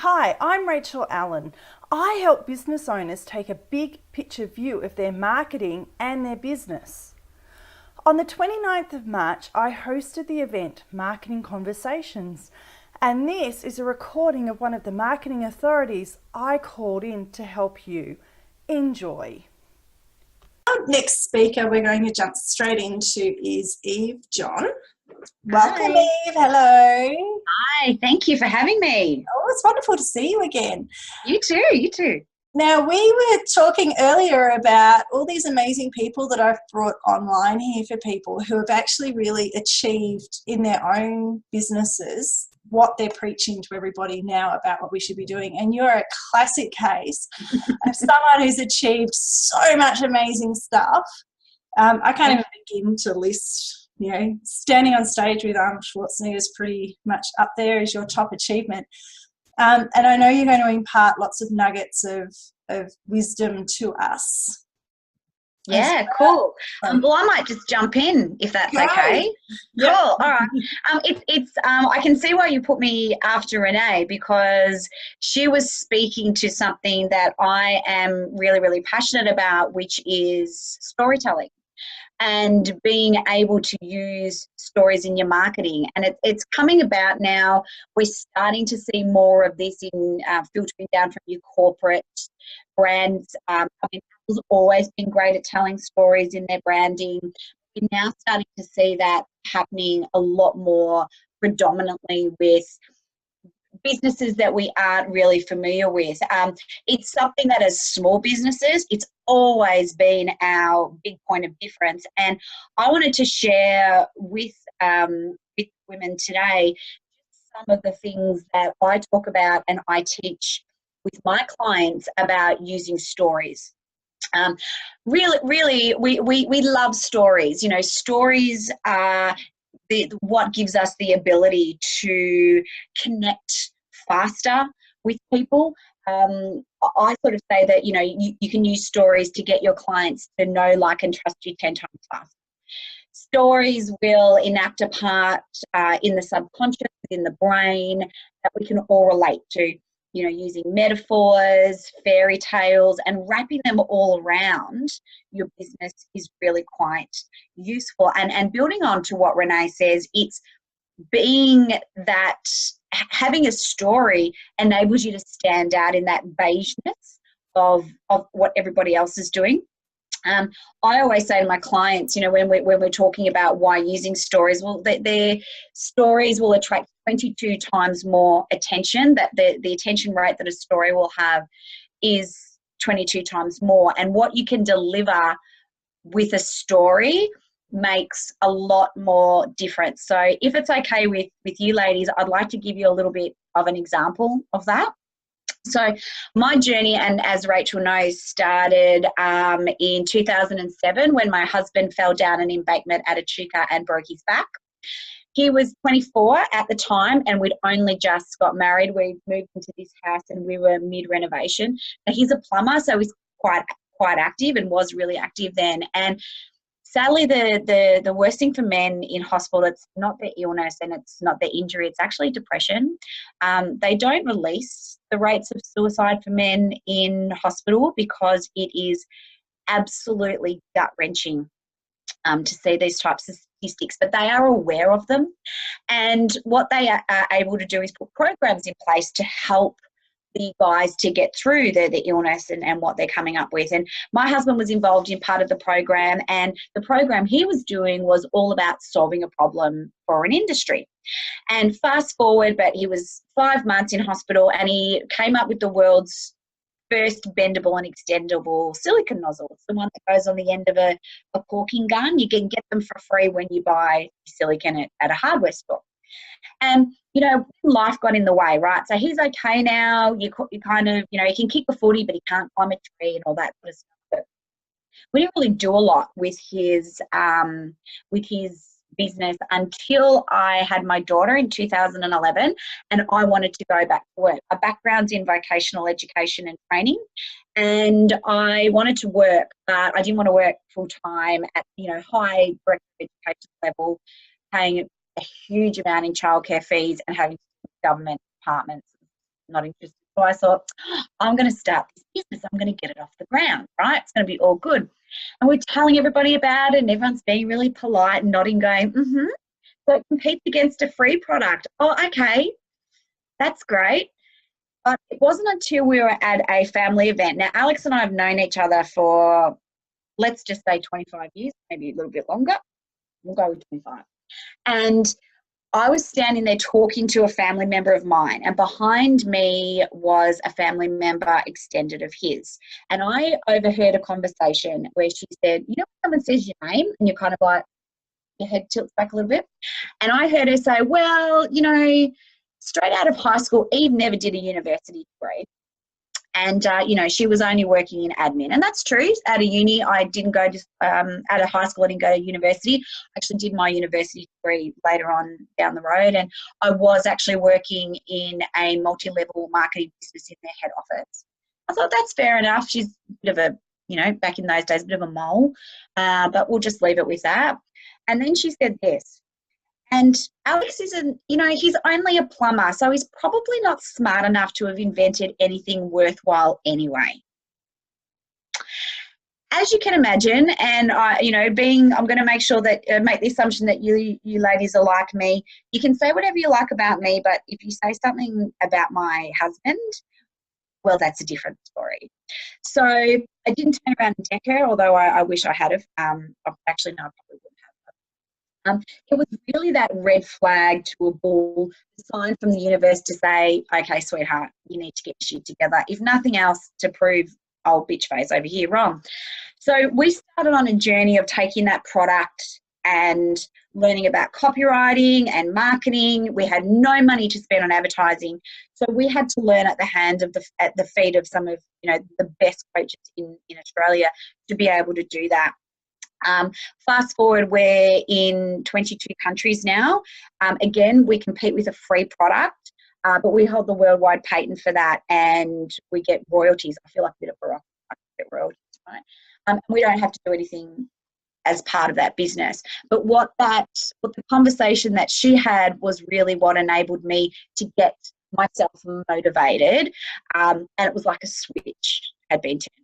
Hi, I'm Rachel Allen. I help business owners take a big picture view of their marketing and their business. On the 29th of March, I hosted the event Marketing Conversations, and this is a recording of one of the marketing authorities I called in to help you. Enjoy. Our next speaker we're going to jump straight into is Eve John. Welcome, Hi. Eve. Hello. Hi, thank you for having me. Oh, it's wonderful to see you again. You too, you too. Now, we were talking earlier about all these amazing people that I've brought online here for people who have actually really achieved in their own businesses what they're preaching to everybody now about what we should be doing. And you're a classic case of someone who's achieved so much amazing stuff. I can't even begin to list, standing on stage with Arnold Schwarzenegger is pretty much up there as your top achievement. And I know you're going to impart lots of nuggets of wisdom to us. Yeah, cool. Well, I might just jump in if that's okay. Yep. Cool. All right. I can see why you put me after Renee, because she was speaking to something that I am really, really passionate about, which is storytelling and being able to use stories in your marketing. And it's coming about now. We're starting to see more of this in filtering down from your corporate brands. Apple's always been great at telling stories in their branding. We're now starting to see that happening a lot more predominantly with businesses that we aren't really familiar with. It's something that as small businesses, it's always been our big point of difference. And I wanted to share with women today some of the things that I talk about and I teach with my clients about using stories. Really, we love stories. Stories are what gives us the ability to connect faster with people. I sort of say that, you can use stories to get your clients to know, like, and trust you 10 times faster. Stories will enact a part in the subconscious, in the brain, that we can all relate to, using metaphors, fairy tales, and wrapping them all around your business is really quite useful. And building on to what Renee says, it's being that having a story enables you to stand out in that beigeness of what everybody else is doing. I always say to my clients, when we're talking about why using stories, well, their stories will attract 22 times more attention. That the attention rate that a story will have is 22 times more. And what you can deliver with a story makes a lot more difference. So if it's okay with you ladies, I'd like to give you a little bit of an example of that. So my journey, and as Rachel knows, started in 2007 when my husband fell down an embankment at Echuca and broke his back. He was 24 at the time, and we'd only just got married. We moved into this house and we were mid-renovation. Now, he's a plumber, so he's quite active and was really active then. And sadly, the worst thing for men in hospital, it's not their illness and it's not their injury, it's actually depression. They don't release the rates of suicide for men in hospital because it is absolutely gut-wrenching to see these types of statistics, but they are aware of them. And what they are able to do is put programs in place to help the guys to get through the illness and what they're coming up with. And my husband was involved in part of the program, and the program he was doing was all about solving a problem for an industry. And fast forward, but he was 5 months in hospital and he came up with the world's first bendable and extendable silicone nozzle. It's the one that goes on the end of a caulking gun. You can get them for free when you buy silicone at a hardware store. And, life got in the way, right? So he's okay now. You kind of, he can kick a footy, but he can't climb a tree and all that sort of stuff. But we didn't really do a lot with his business until I had my daughter in 2011, and I wanted to go back to work. My background's in vocational education and training, and I wanted to work, but I didn't want to work full time at, high director education level, paying a huge amount in childcare fees and having government departments not interested. So I thought, I'm going to start this business. I'm going to get it off the ground, right? It's going to be all good. And we're telling everybody about it, and everyone's being really polite and nodding, going, mm-hmm. So it competes against a free product. Oh, okay, that's great. But it wasn't until we were at a family event. Now, Alex and I have known each other for, let's just say 25 years, maybe a little bit longer. We'll go with 25. And I was standing there talking to a family member of mine, and behind me was a family member extended of his. And I overheard a conversation where she said, you know, when someone says your name and you're kind of like, your head tilts back a little bit. And I heard her say, well, you know, straight out of high school, Eve never did a university degree. And, you know, she was only working in admin. And that's true. At a uni, I didn't go to, at a high school, I didn't go to university. I actually did my university degree later on down the road. And I was actually working in a multi-level marketing business in their head office. I thought that's fair enough. She's a bit of a, you know, back in those days, a bit of a mole. But we'll just leave it with that. And then she said this. And Alex isn't, you know, he's only a plumber, so he's probably not smart enough to have invented anything worthwhile anyway. As you can imagine, and you know, I'm going to make sure that make the assumption that you ladies are like me. You can say whatever you like about me, but if you say something about my husband, well, that's a different story. So I didn't turn around and deck her, although I wish I had have. Actually, no, I probably wouldn't have. It was really that red flag to a bull, a sign from the universe to say, okay, sweetheart, you need to get your shit together. If nothing else, to prove old bitch face over here wrong. So we started on a journey of taking that product and learning about copywriting and marketing. We had no money to spend on advertising. So we had to learn at the feet of some of, you know, the best coaches in Australia to be able to do that. Fast forward, we're in 22 countries now. Again, we compete with a free product, but we hold the worldwide patent for that, and we get royalties. I feel like a bit of a rock. I get royalties, right? We don't have to do anything as part of that business. But what the conversation that she had was really what enabled me to get myself motivated, and it was like a switch had been turned.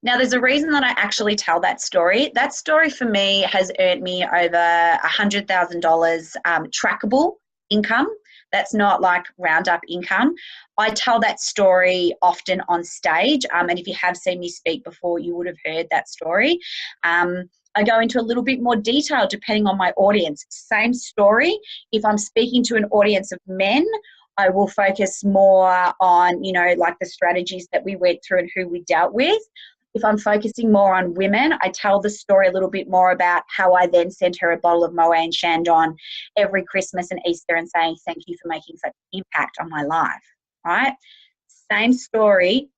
Now, there's a reason that I actually tell that story. That story for me has earned me over $100,000 trackable income. That's not like roundup income. I tell that story often on stage, and if you have seen me speak before, you would have heard that story. I go into a little bit more detail depending on my audience. Same story. If I'm speaking to an audience of men, I will focus more on, you know, like the strategies that we went through and who we dealt with. If I'm focusing more on women, I tell the story a little bit more about how I then sent her a bottle of Moet and Chandon every Christmas and Easter and saying, thank you for making such an impact on my life, right? Same story,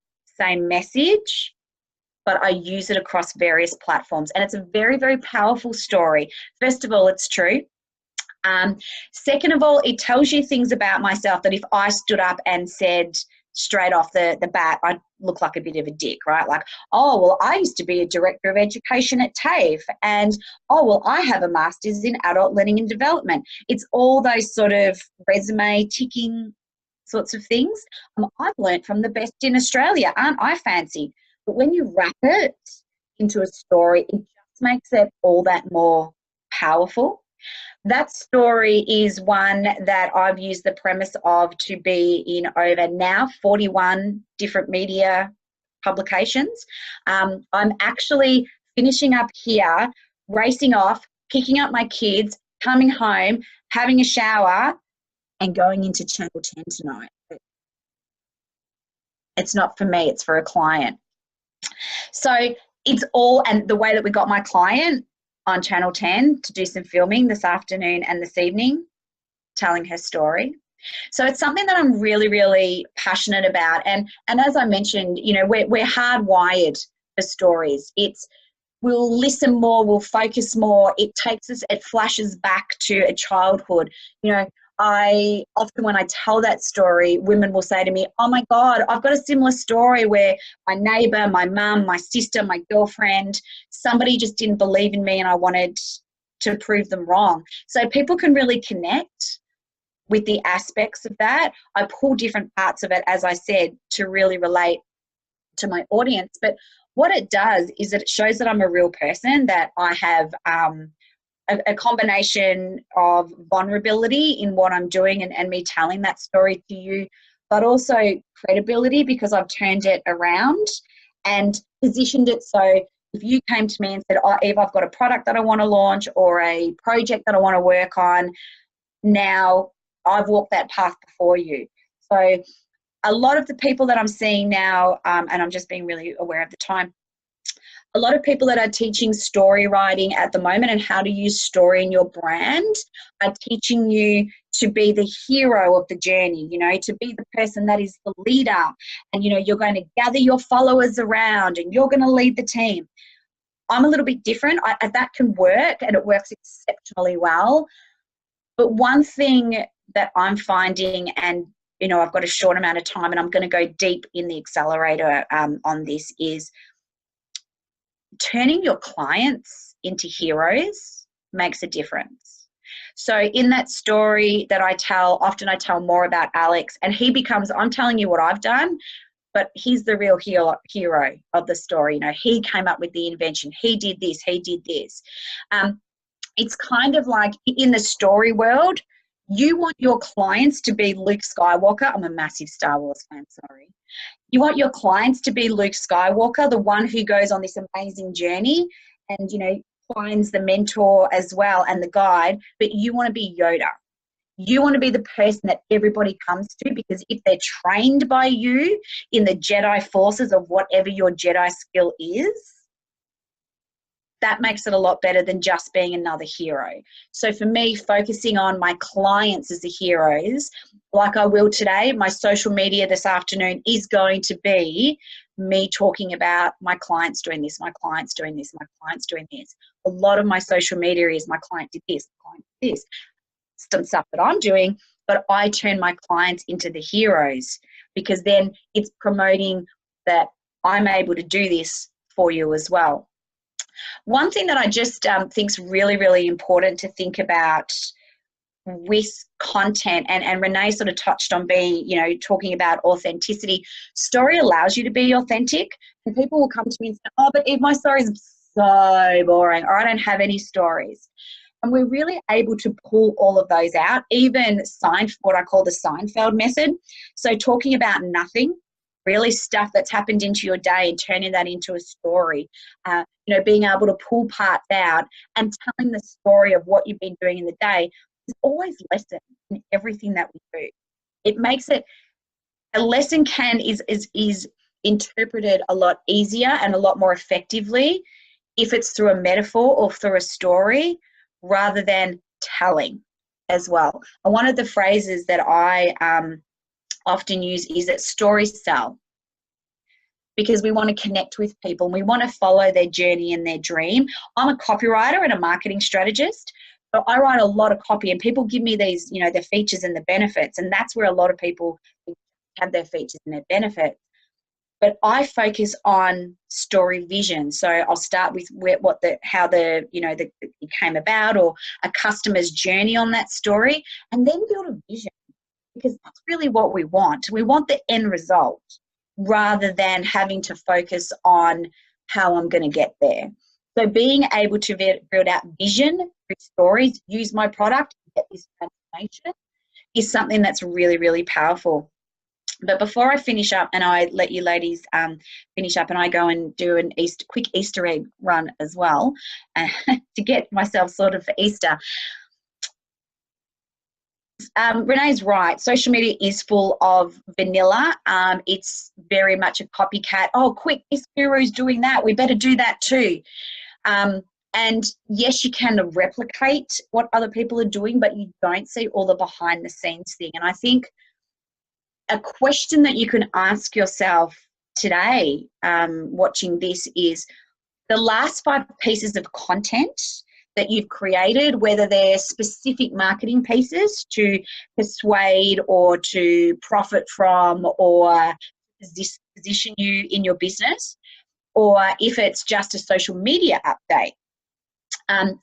same message, but I use it across various platforms. And it's a very, very powerful story. First of all, it's true. Second of all, it tells you things about myself that if I stood up and said straight off the bat, I'd look like a bit of a dick, right? Like, oh, well, I used to be a director of education at TAFE, and oh, well, I have a master's in adult learning and development. It's all those sort of resume ticking sorts of things. I've learned from the best in Australia. Aren't I fancy? But when you wrap it into a story, it just makes it all that more powerful. That story is one that I've used the premise of to be in over now 41 different media publications. I'm actually finishing up here, racing off, picking up my kids, coming home, having a shower, and going into Channel 10 tonight. It's not for me, it's for a client. So it's all, and the way that we got my client on Channel 10 to do some filming this afternoon and this evening, telling her story. So it's something that I'm really, really passionate about. And as I mentioned, you know, we're hardwired for stories. We'll listen more, we'll focus more. It flashes back to a childhood. You know, I often, when I tell that story, women will say to me, oh my God, I've got a similar story where my neighbor, my mum, my sister, my girlfriend, somebody just didn't believe in me and I wanted to prove them wrong. So people can really connect with the aspects of that. I pull different parts of it, as I said, to really relate to my audience. But what it does is that it shows that I'm a real person, that I have a combination of vulnerability in what I'm doing and me telling that story to you, but also credibility, because I've turned it around and positioned it so if you came to me and said, oh, Eve, I've got a product that I want to launch or a project that I want to work on, now I've walked that path before you. So a lot of the people that I'm seeing now, and I'm just being really aware of the time, a lot of people that are teaching story writing at the moment and how to use story in your brand are teaching you to be the hero of the journey, you know, to be the person that is the leader. And, you know, you're going to gather your followers around and you're going to lead the team. I'm a little bit different. That can work, and it works exceptionally well. But one thing that I'm finding, and, you know, I've got a short amount of time and I'm going to go deep in the accelerator on this, is turning your clients into heroes makes a difference. So in that story that I tell, often I tell more about Alex, and he becomes, I'm telling you what I've done, but he's the real hero of the story. You know, he came up with the invention. He did this. He did this. It's kind of like in the story world, you want your clients to be Luke Skywalker. I'm a massive Star Wars fan, sorry. You want your clients to be Luke Skywalker, the one who goes on this amazing journey and, you know, finds the mentor as well and the guide, but you want to be Yoda. You want to be the person that everybody comes to, because if they're trained by you in the Jedi forces of whatever your Jedi skill is, that makes it a lot better than just being another hero. So for me, focusing on my clients as the heroes, like I will today, my social media this afternoon is going to be me talking about my clients doing this, my clients doing this, my clients doing this. A lot of my social media is my client did this, my client did this, some stuff that I'm doing, but I turn my clients into the heroes, because then it's promoting that I'm able to do this for you as well. One thing that I just think is really, really important to think about with content, and Renee sort of touched on being, you know, talking about authenticity. Story allows you to be authentic, and people will come to me and say, oh, but if my story is so boring, or I don't have any stories. And we're really able to pull all of those out, even what I call the Seinfeld method. So talking about nothing, really stuff that's happened into your day and turning that into a story, you know, being able to pull parts out and telling the story of what you've been doing in the day. There's always lesson in everything that we do. It makes it, a lesson is interpreted a lot easier and a lot more effectively if it's through a metaphor or through a story rather than telling as well. And one of the phrases that I often use is that stories sell, because we want to connect with people and we want to follow their journey and their dream. I'm a copywriter and a marketing strategist, so I write a lot of copy, and people give me these, you know, the features and the benefits, and that's where a lot of people have their features and their benefits. But I focus on story vision. So I'll start with how it came about, or a customer's journey on that story, and then build a vision, because that's really what we want. We want the end result rather than having to focus on how I'm going to get there. So being able to build out vision through stories, use my product, get this transformation, is something that's really, really powerful. But before I finish up, and I let you ladies finish up, and I go and do an quick Easter egg run as well to get myself sorted for Easter. Renee's right. Social media is full of vanilla. It's very much a copycat. Oh, quick, this guru's doing that. We better do that too. And yes, you can replicate what other people are doing, but you don't see all the behind the scenes thing. And I think a question that you can ask yourself today, watching this, is the last 5 pieces of content that you've created, whether they're specific marketing pieces to persuade or to profit from or position you in your business, or if it's just a social media update,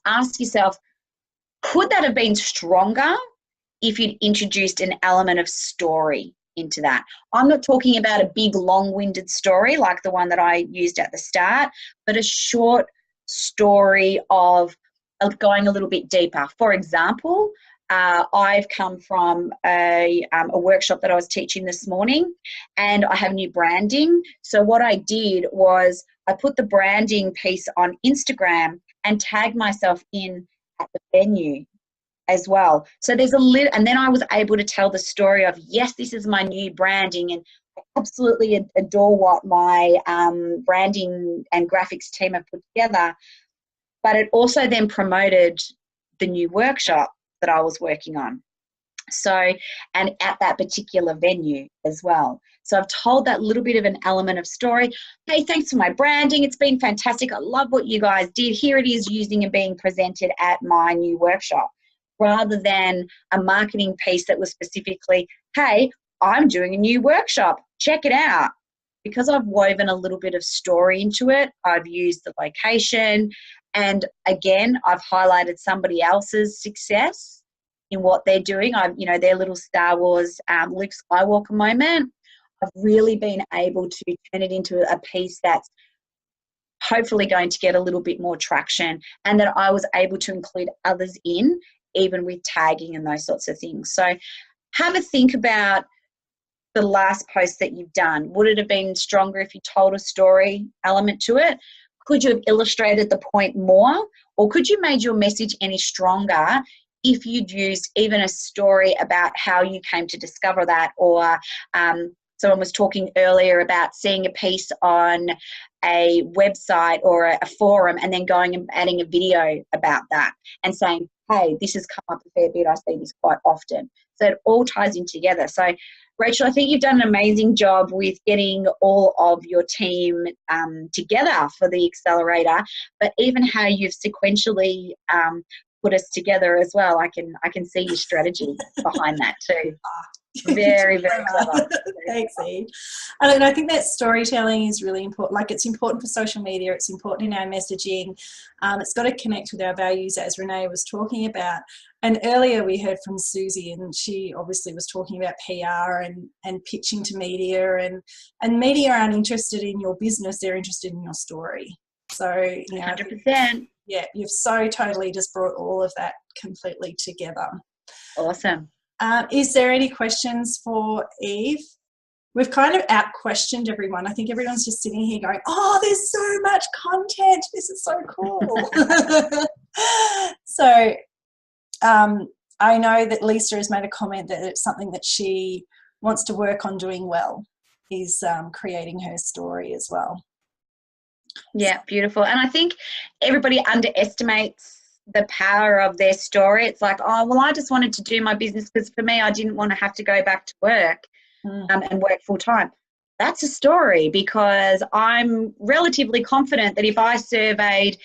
ask yourself, could that have been stronger if you'd introduced an element of story into that. I'm not talking about a big long-winded story like the one that I used at the start, but a short story of going a little bit deeper. For example, I've come from a workshop that I was teaching this morning, and I have new branding. So what I did was I put the branding piece on Instagram and tagged myself in at the venue as well. So there's a little, and then I was able to tell the story of, yes, this is my new branding, and I absolutely adore what my branding and graphics team have put together. But it also then promoted the new workshop that I was working on. So, and at that particular venue as well. So I've told that little bit of an element of story. Hey, thanks for my branding. It's been fantastic. I love what you guys did. Here it is using and being presented at my new workshop, rather than a marketing piece that was specifically, hey, I'm doing a new workshop. Check it out. Because I've woven a little bit of story into it, I've used the location, and again, I've highlighted somebody else's success in what they're doing. Their little Star Wars Luke Skywalker moment. I've really been able to turn it into a piece that's hopefully going to get a little bit more traction, and that I was able to include others in, even with tagging and those sorts of things. So have a think about the last post that you've done. Would it have been stronger if you told a story element to it? Could you have illustrated the point more? Or could you made your message any stronger if you'd used even a story about how you came to discover that? Or someone was talking earlier about seeing a piece on a website or a forum and then going and adding a video about that and saying, hey, this has come up a fair bit. I see this quite often. So it all ties in together. So Rachel, I think you've done an amazing job with getting all of your team together for the accelerator, but even how you've sequentially put us together as well. I can see your strategy behind that too. Very, very clever. Thanks, Eve. And I think that storytelling is really important. Like, it's important for social media. It's important in our messaging. It's got to connect with our values, as Renee was talking about. And earlier we heard from Susie, and she obviously was talking about PR and pitching to media. And media aren't interested in your business. They're interested in your story. So, 100%. Yeah, you've so totally just brought all of that completely together. Awesome. Is there any questions for Eve? We've kind of out-questioned everyone. I think everyone's just sitting here going, oh, there's so much content. This is so cool. So I know that Lisa has made a comment that it's something that she wants to work on doing well, is creating her story as well. Yeah, beautiful. And I think everybody underestimates the power of their story. It's like, oh, well, I just wanted to do my business because for me, I didn't want to have to go back to work and work full time. That's a story, because I'm relatively confident that if I surveyed,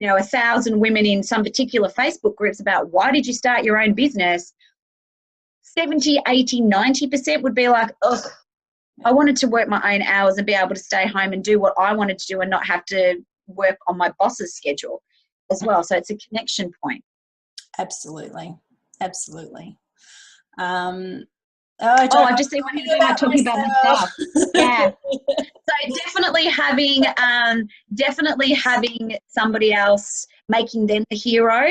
1,000 women in some particular Facebook groups about why did you start your own business, 70, 80, 90% would be like, oh, I wanted to work my own hours and be able to stay home and do what I wanted to do and not have to work on my boss's schedule as well. So it's a connection point. Absolutely. I've just seen one here talking about myself. Yeah. So definitely having somebody else, making them the hero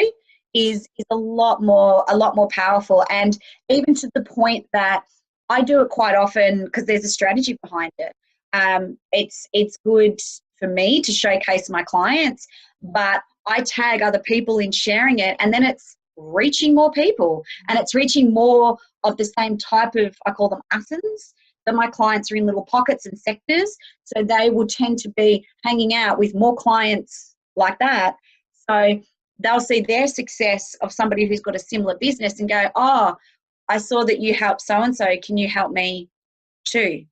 is a lot more powerful. And even to the point that I do it quite often because there's a strategy behind it. It's good for me to showcase my clients, but I tag other people in sharing it, and then it's reaching more people, and it's reaching more of the same type of, I call them asins, that my clients are in little pockets and sectors. So they will tend to be hanging out with more clients like that. So they'll see their success of somebody who's got a similar business and go, oh, I saw that you helped so-and-so. Can you help me too?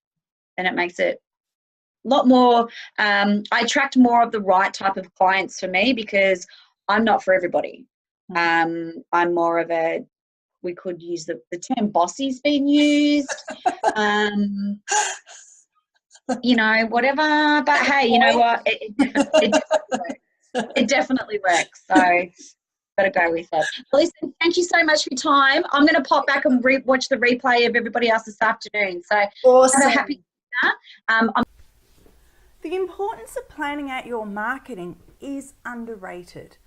And it makes it a lot more, I attract more of the right type of clients for me, because I'm not for everybody. I'm more of a, we could use the term bossy's been used, whatever. But hey, you know what? It definitely works. It definitely works. So got to go with it. Listen, thank you so much for your time. I'm going to pop back and watch the replay of everybody else this afternoon. So Awesome. have a happy dinner. The importance of planning out your marketing is underrated,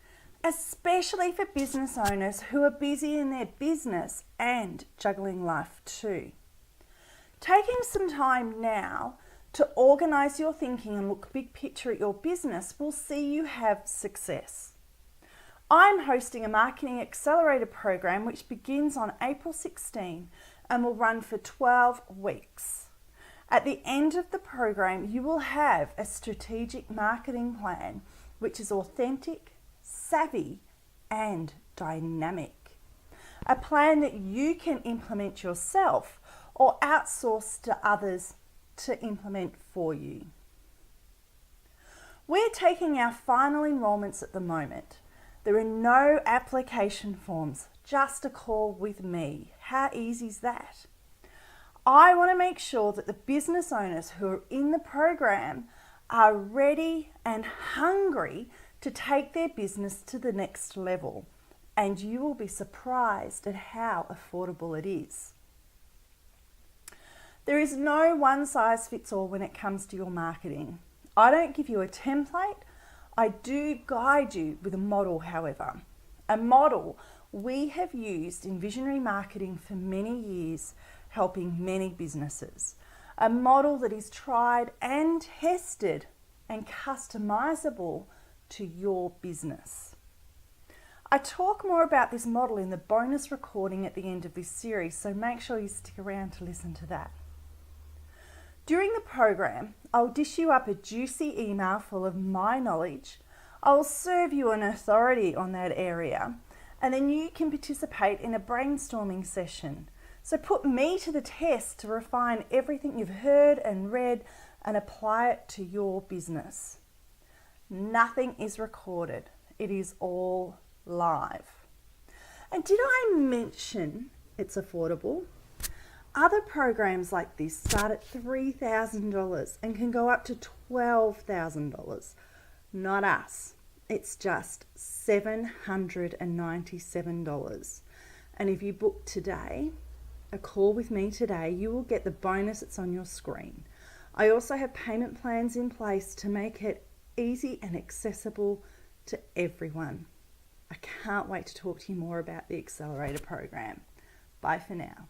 especially for business owners who are busy in their business and juggling life too. Taking some time now to organise your thinking and look big picture at your business will see you have success. I'm hosting a Marketing Accelerator program which begins on April 16 and will run for 12 weeks. At the end of the program, you will have a strategic marketing plan which is authentic, savvy, and dynamic. A plan that you can implement yourself or outsource to others to implement for you. We're taking our final enrolments at the moment. There are no application forms, just a call with me. How easy is that? I want to make sure that the business owners who are in the program are ready and hungry to take their business to the next level, and you will be surprised at how affordable it is. There is no one size fits all when it comes to your marketing. I don't give you a template. I do guide you with a model, however. A model we have used in visionary marketing for many years, helping many businesses. A model that is tried and tested and customizable to your business. I talk more about this model in the bonus recording at the end of this series, so make sure you stick around to listen to that. During the program, I'll dish you up a juicy email full of my knowledge. I'll serve you an authority on that area, and then you can participate in a brainstorming session. So put me to the test to refine everything you've heard and read and apply it to your business. Nothing is recorded. It is all live. And did I mention it's affordable? Other programs like this start at $3,000 and can go up to $12,000. Not us. It's just $797. And if you book today, a call with me today, you will get the bonus that's on your screen. I also have payment plans in place to make it easy and accessible to everyone. I can't wait to talk to you more about the Accelerator program. Bye for now.